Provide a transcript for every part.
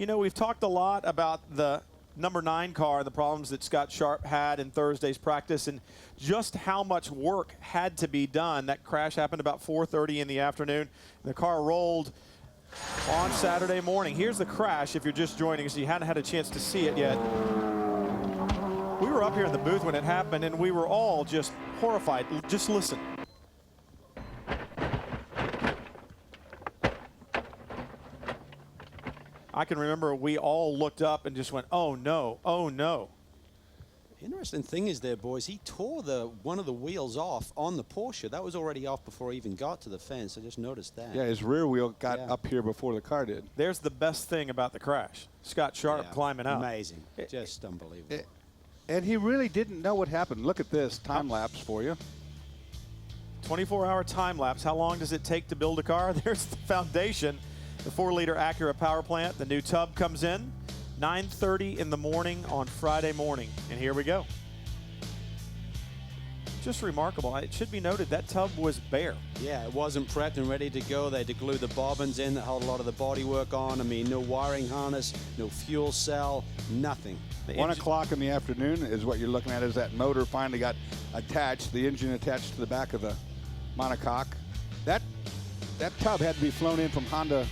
You know, we've talked a lot about the number 9 car, the problems that Scott Sharp had in Thursday's practice, and just how much work had to be done. That crash happened about 4:30 in the afternoon. The car rolled on Saturday morning. Here's the crash if you're just joining us. You hadn't had a chance to see it yet. We were up here in the booth when it happened, and we were all just horrified. Just listen. I can remember we all looked up and just went, oh no, oh no. Interesting thing is there, boys, he tore one of the wheels off on the Porsche. That was already off before he even got to the fence. I just noticed that. Yeah, his rear wheel got up here before the car did. There's the best thing about the crash. Scott Sharp climbing out. Amazing. Just unbelievable. And he really didn't know what happened. Look at this time lapse for you. 24-hour time lapse. How long does it take to build a car? There's the foundation. The 4-liter Acura power plant. The new tub comes in 9:30 in the morning on Friday morning. And here we go. Just remarkable. It should be noted that tub was bare. Yeah, it wasn't prepped and ready to go. They had to glue the bobbins in that held a lot of the body work on. I mean, no wiring harness, no fuel cell, nothing. 1 o'clock in the afternoon is what you're looking at, is that motor finally got attached, the engine attached to the back of the monocoque. That tub had to be flown in from Honda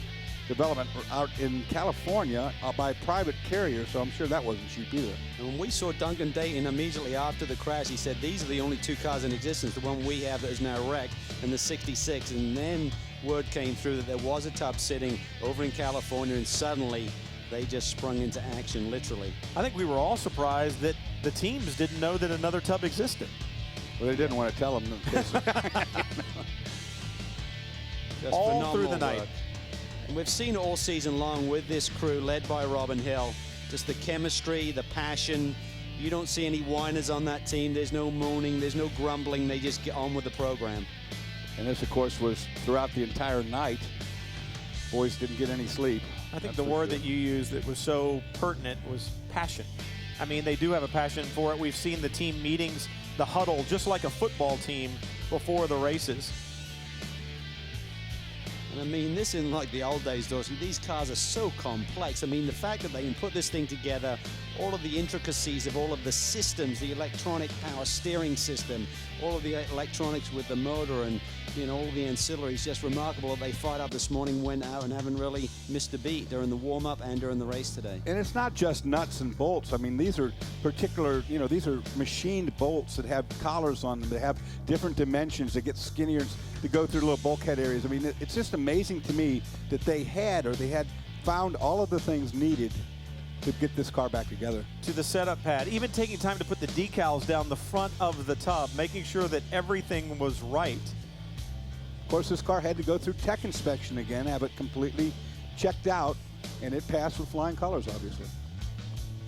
development out in California by a private carrier, so I'm sure that wasn't cheap either. And when we saw Duncan Dayton immediately after the crash, he said these are the only 2 cars in existence, the one we have that is now wrecked, and the 66. And then word came through that there was a tub sitting over in California, and suddenly they just sprung into action, literally. I think we were all surprised that the teams didn't know that another tub existed. Well, they didn't want to tell them. All through the night. And we've seen it all season long with this crew led by Robin Hill. Just the chemistry, the passion. You don't see any whiners on that team. There's no moaning, there's no grumbling. They just get on with the program. And this, of course, was throughout the entire night. Boys didn't get any sleep. I think the word that you used that was so pertinent was passion. I mean, they do have a passion for it. We've seen the team meetings, the huddle, just like a football team before the races. And I mean, this isn't like the old days, Dawson. These cars are so complex. I mean, the fact that they can put this thing together, all of the intricacies of all of the systems, the electronic power steering system, all of the electronics with the motor and, you know, all the ancillaries, just remarkable that they fired up this morning, went out and haven't really missed a beat during the warm-up and during the race today. And it's not just nuts and bolts. I mean, these are particular, you know, these are machined bolts that have collars on them, that have different dimensions, that get skinnier, to go through little bulkhead areas. I mean, it's just amazing to me that they had found all of the things needed to get this car back together. To the setup pad, even taking time to put the decals down the front of the tub, making sure that everything was right. Of course, this car had to go through tech inspection again, have it completely checked out, and it passed with flying colors, obviously.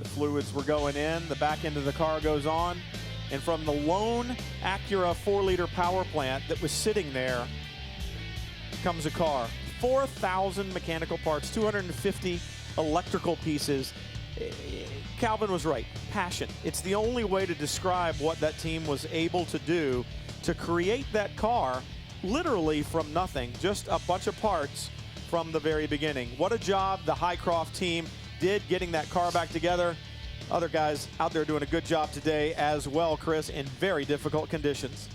The fluids were going in, the back end of the car goes on, and from the lone Acura 4-liter power plant that was sitting there comes a car. 4,000 mechanical parts, 250 electrical pieces. Calvin was right, passion. It's the only way to describe what that team was able to do to create that car literally from nothing, just a bunch of parts from the very beginning. What a job the Highcroft team did getting that car back together. Other guys out there doing a good job today as well, Chris, in very difficult conditions.